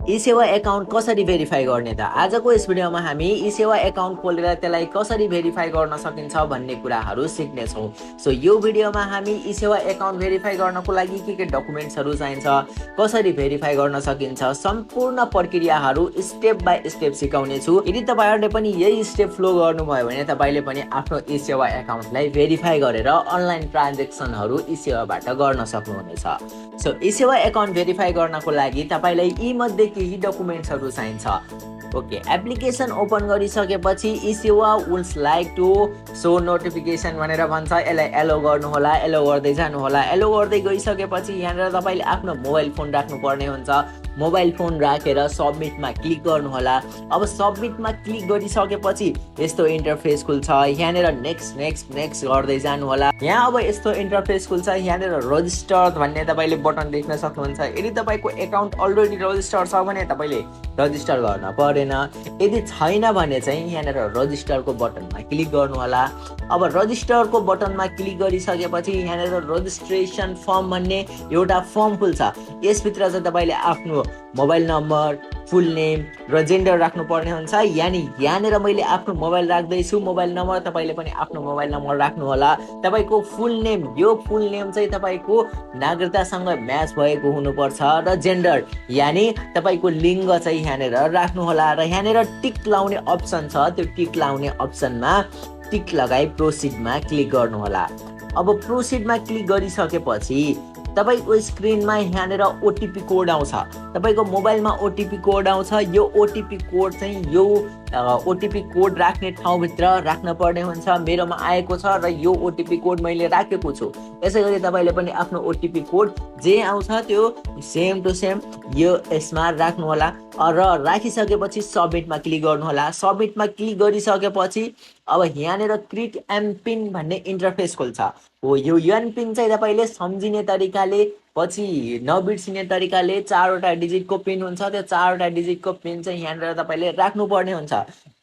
E-Sewa account कसरी verify गर्ने त? आजको यस भिडियोमा हामी ई-सेवा एकाउन्ट खोलेर त्यसलाई कसरी भेरिफाई गर्न सकिन्छ भन्ने कुराहरू सिक्नेछौँ। सो यो भिडियोमा हामी ई-सेवा एकाउन्ट भेरिफाई गर्नको लागि के डकुमेन्ट्सहरू चाहिन्छ, कसरी भेरिफाई गर्न सकिन्छ, सम्पूर्ण प्रक्रियाहरू स्टेप बाई स्टेप सिकाउने छु। यदि तपाईहरुले पनि यही स्टेप फ्लो गर्नुभयो भने तपाईले पनि आफ्नो ई-सेवा एकाउन्टलाई भेरिफाई गरेर अनलाइन ट्रान्ज्याक्सनहरू ई-सेवाबाट गर्न सक्नुहुनेछ। सो ई-सेवा एकाउन्ट भेरिफाई गर्नको लागि तपाईलाई यी मध्ये केही डकुमेन्ट्सहरू चाहिन्छ। ओके, एप्लिकेसन ओपन गरिसकेपछि ई-सेवा would like to show notification भनेर भन्छ। यसलाई एलो गर्नु होला, एलो गर्दै जानु होला। एलो गर्दै गइसकेपछि यहाँनिर तपाईले आफ्नो मोबाइल फोन राख्नु पर्ने हुन्छ। मोबाइल फोन राखेर सबमिटमा क्लिक गर्नु होला। अब सबमिटमा क्लिक गरिसकेपछि यस्तो इन्टरफेस खुल्छ। यहाँनिर नेक्स्ट नेक्स्ट नेक्स्ट गर्दै जानु होला। यहाँ अब यस्तो इन्टरफेस खुल्छ। यहाँनिर रजिस्टर भन्ने तपाईले बटन देख्न सक्नुहुन्छ। यदि तपाईको एकाउन्ट अलरेडी रजिस्टर छ भने तपाईले रजिस्टर गर्न परेन। यदि छैन भने चाहिँ यहाँनिर रजिस्टरको बटनमा क्लिक गर्नु होला। अब रजिस्टरको बटनमा क्लिक गरिसकेपछि यहाँनिर रजिस्ट्रेसन फर्म भन्ने एउटा फर्म खुल्छ। यसभित्र चाहिँ तपाईले आफ्नो मोबाइल नम्बर, फुल नेम र जेन्डर राख्नुपर्ने हुन्छ। यानी यहाँनिर मैले आफ्नो मोबाइल राख्दैछु, मोबाइल नम्बर तपाईले पनि आफ्नो मोबाइल नम्बर राख्नु होला। तपाईको फुल नेम, यो फुल नेम चाहिँ तपाईको नागरिकतासँग म्याच भएको हुनुपर्छ र जेन्डर यानी तपाईको लिङ्ग चाहिँ यहाँनिर राख्नु होला। र यहाँनिर टिक लाउने अप्सन छ, त्यो टिक लाउने अप्सनमा टिक लगाई प्रोसिडमा क्लिक गर्नु होला। अब प्रोसिडमा क्लिक गरिसकेपछि तपाईको स्क्रिनमा यहाँनिर ओटिपी कोड आउँछ। तपाईको मोबाइलमा ओटिपी कोड आउँछ। यो ओटिपी कोड चाहिँ यो ओटिपी कोड राख्ने ठाउँभित्र राख्न पर्ने हुन्छ। मेरोमा आएको छ र यो ओटिपी कोड मैले राखेको छु। यसै गरी तपाईले पनि आफ्नो ओटिपी कोड जे आउँछ त्यो सेम टु सेम यो यसमा राख्नु होला। र राखिसकेपछि सबमिटमा क्लिक गर्नु होला। सबमिटमा क्लिक गरिसकेपछि अब यहाँनिर क्रिएट एमपिन भन्ने इन्टरफेस खुल्छ। हो, यो एमपिन चाहिँ तपाईले सम्झिने तरिकाले पछि नबिर्सिने तरिकाले 4वटा डिजिटको पिन हुन्छ। त्यो 4वटा डिजिटको पिन चाहिँ यहाँनिर तपाईले राख्नुपर्ने हुन्छ।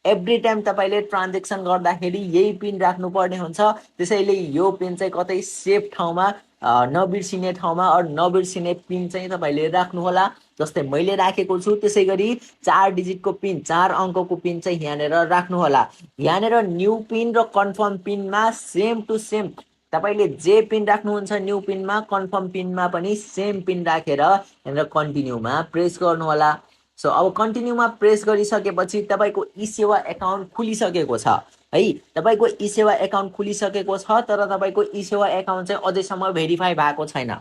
एभ्री टाइम तपाईले ट्रान्ज्याक्सन गर्दाखेरि यही पिन राख्नुपर्ने हुन्छ। त्यसैले यो पिन चाहिँ कतै सेफ ठाउँमा नबिर्सिने ठाउँमा नबिर्सिने पिन चाहिँ तपाईले राख्नु होला। जस्तै मैले राखेको छु त्यसै गरी 4 डिजिटको पिन, 4 अङ्कको पिन चाहिँ यहाँनिर राख्नु होला। यहाँनिर न्यू पिन र कन्फर्म पिनमा सेम टु सेम तपाईले जे पिन राख्नुहुन्छ न्यू पिनमा, कन्फर्म पिनमा पनि सेम पिन राखेर यहाँनिर कन्टिन्यूमा प्रेस गर्नु होला। सो अब कन्टिन्यूमा प्रेस गरिसकेपछि तपाईको ई-सेवा एकाउन्ट खुलिसकेको छ है। तपाईको ई-सेवा एकाउन्ट खुलिसकेको छ तर तपाईको ई-सेवा एकाउन्ट चाहिँ अझैसम्म भेरिफाई भएको छैन।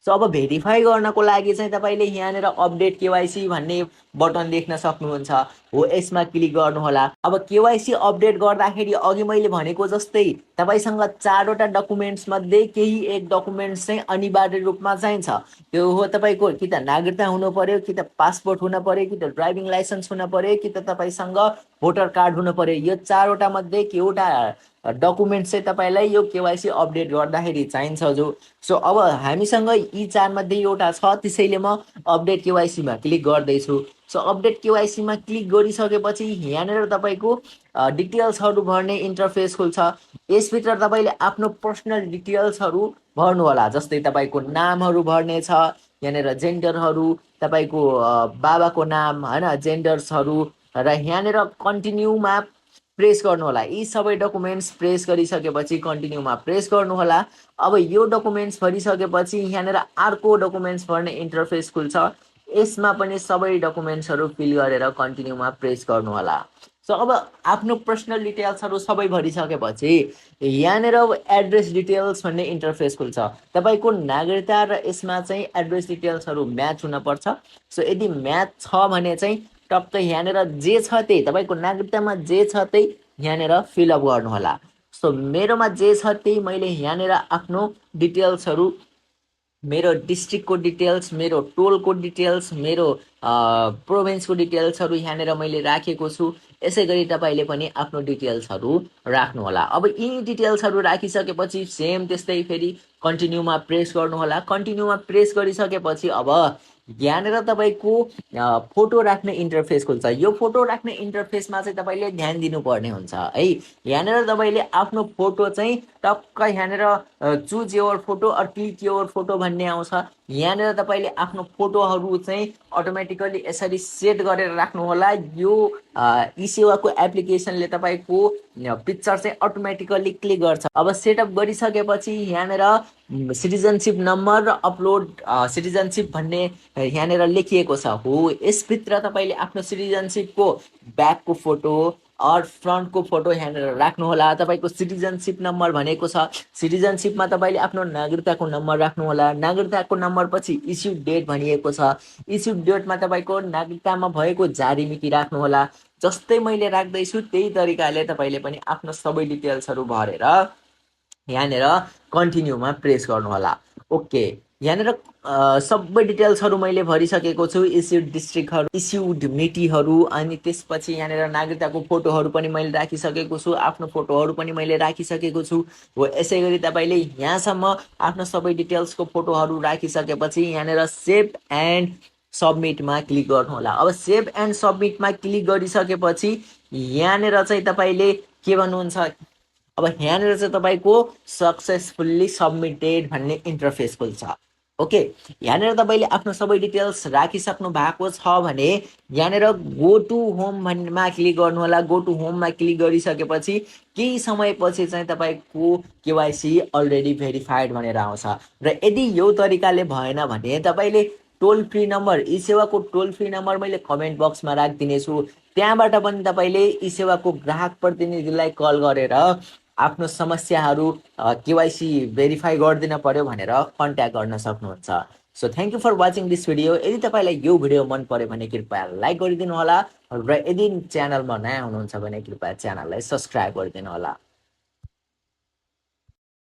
सो अब भेरिफाई गर्नको लागि चाहिँ तपाईले यहाँनिर अपडेट केवाइसी भन्ने बटन देख्न सक्नुहुन्छ। हो, यसमा क्लिक गर्नु होला। अब केवाइसी अपडेट गर्दाखेरि अघि मैले भनेको जस्तै तपाईसँग 4वटा डकुमेन्ट्स मध्ये केही एक डकुमेन्ट्स चाहिँ अनिवार्य रूपमा चाहिन्छ। त्यो हो तपाईको कि त नागरिकता हुनु पर्यो, कि त पासपोर्ट हुनु पर्यो, कि त ड्राइभिङ लाइसेन्स हुनु पर्यो, कि त तपाईसँग भोटर कार्ड हुनु पर्यो। यो 4वटा मध्ये एउटा डकुमेन्ट्स चाहिँ तपाईलाई यो केवाइसी अपडेट गर्दाखेरि चाहिन्छ जो। सो अब हामीसँग यी 4 मध्ये एउटा छ, त्यसैले म अपडेट केवाइसीमा क्लिक गर्दैछु। सो अपडेट केवाइसीमा क्लिक गरिसकेपछि यहाँनिर तपाईको डिटेल्सहरू भर्ने इन्टरफेस खुल्छ। यसभित्र तपाईले आफ्नो पर्सनल डिटेल्सहरू भर्नु होला। जस्तै तपाईको नामहरू भर्ने छ, यहाँनिर जेन्डरहरू, तपाईको बाबाको नाम हैन, जेन्डर्सहरू र यहाँनिर कन्टिन्यूमा प्रेस गर्नु होला। यी सबै डकुमेन्ट्स प्रेस गरिसकेपछि कन्टिन्यूमा प्रेस गर्नु होला। अब यो डकुमेन्ट्स भरिसकेपछि यहाँनिर अर्को डकुमेन्ट्स भर्ने इन्टरफेस खुल्छ। यसमा पनि सबै डकुमेन्ट्सहरू फिल गरेर कन्टिन्यूमा प्रेस गर्नु होला। सो अब आफ्नो पर्सनल डिटेल्सहरू सबै भरिसकेपछि यहाँनिर एड्रेस डिटेल्स भन्ने इन्टरफेस खुल्छ। तपाईको नागरिकता र यसमा चाहिँ एड्रेस डिटेल्सहरू म्याच हुनपर्छ। सो यदि म्याच छ भने चाहिँ टक्क यहाँनिर जे छ त्यही, तपाईको नागरिकतामा जे छ त्यही यहाँनिर फिलअप गर्नु होला। सो मेरोमा जे छ त्यही मैले यहाँनिर आफ्नो डिटेल्सहरू, मेरो डिस्ट्रिक्टको डिटेल्स, मेरो टोलको डिटेल्स, मेरो प्रोभिन्सको डिटेल्सहरू यहाँनिर मैले राखेको छु। यसै गरी तपाईले पनि आफ्नो डिटेल्सहरू राख्नु होला। अब यी डिटेल्सहरू राखिसकेपछि सेम त्यस्तै फेरि कन्टिन्यूमा प्रेस गर्नु होला। कन्टिन्यूमा प्रेस गरिसकेपछि अब यहाँनिर तपाईको फोटो राख्ने इन्टरफेस खुल्छ। यो फोटो राख्ने इन्टरफेसमा चाहिँ तपाईले ध्यान दिनुपर्ने हुन्छ है। यहाँनिर तपाईले आफ्नो फोटो चाहिँ टक्क यहाँनिर choose your photo or click your photo भन्ने आउँछ। यहाँनिर तपाईँले आफ्नो फोटोहरू चाहिँ अटोमेटिकली यसरी सेट गरेर राख्नुहोला। यो ई सेवाको एप्लिकेसनले तपाईँको पिक्चर चाहिँ अटोमेटिकली क्लिक गर्छ। अब सेटअप गरिसकेपछि यहाँनिर सिटिजनसिप नम्बर र अपलोड सिटिजनसिप भन्ने यहाँनिर लेखिएको छ। हो, यसभित्र तपाईँले आफ्नो सिटिजनसिपको ब्याकको फोटो और फ्रन्टको फोटो यहाँनिर राख्नुहोला। तपाईँको सिटिजनसिप नम्बर भनेको छ, सिटिजनसिपमा तपाईँले आफ्नो नागरिकताको नम्बर राख्नुहोला। नागरिकताको नम्बर पछि इस्यु डेट भनिएको छ, इस्यु डेटमा तपाईँको नागरिकतामा भएको जारी मिति राख्नुहोला। जस्तै मैले राख्दैछु त्यही तरिकाले तपाईँले पनि आफ्नो सबै डिटेल्सहरू भरेर यहाँनिर कन्टिन्यूमा प्रेस गर्नुहोला। ओके, यहाँनिर सबै डिटेल्सहरू मैले भरिसकेको छु। इस्युड डिस्ट्रिक्टहरू, इस्युड मितिहरू, अनि त्यसपछि यहाँनिर नागरिकताको फोटोहरू पनि मैले राखिसकेको छु, आफ्नो फोटोहरू पनि मैले राखिसकेको छु। हो, यसै गरी तपाईँले यहाँसम्म आफ्नो सबै डिटेल्सको फोटोहरू राखिसकेपछि यहाँनिर सेभ एन्ड सबमिटमा क्लिक गर्नुहोला। अब सेभ एन्ड सबमिटमा क्लिक गरिसकेपछि यहाँनिर चाहिँ तपाईँले के भन्नुहुन्छ, अब यहाँनिर चाहिँ तपाईँको सक्सेसफुल्ली सबमिटेड भन्ने इन्टरफेस खुल्छ। ओके, यहाँनिर तपाईँले आफ्नो सबै डिटेल्स राखिसक्नु भएको छ भने यहाँनिर गो टु होम भन्नेमा क्लिक गर्नुहोला। गो टु होममा क्लिक गरिसकेपछि केही समयपछि चाहिँ तपाईँको केवाइसी अलरेडी भेरिफाइड भनेर आउँछ। र यदि यो तरिकाले भएन भने तपाईँले टोल फ्री नम्बर, ई सेवाको टोल फ्री नम्बर मैले कमेन्ट बक्समा राखिदिनेछु। त्यहाँबाट पनि तपाईँले ई सेवाको ग्राहक प्रतिनिधिलाई कल गरेर आफ्नो समस्याहरू केवाइसी भेरिफाई गरिदिन पर्यो भनेर कन्ट्याक्ट गर्न सक्नुहुन्छ। So thank you for watching this video. यदि तपाईँलाई यो भिडियो मन पर्यो भने कृपया लाइक गरिदिनु होला, र यदि च्यानलमा नयाँ हुनुहुन्छ भने कृपया च्यानललाई सब्सक्राइब गरिदिनु होला।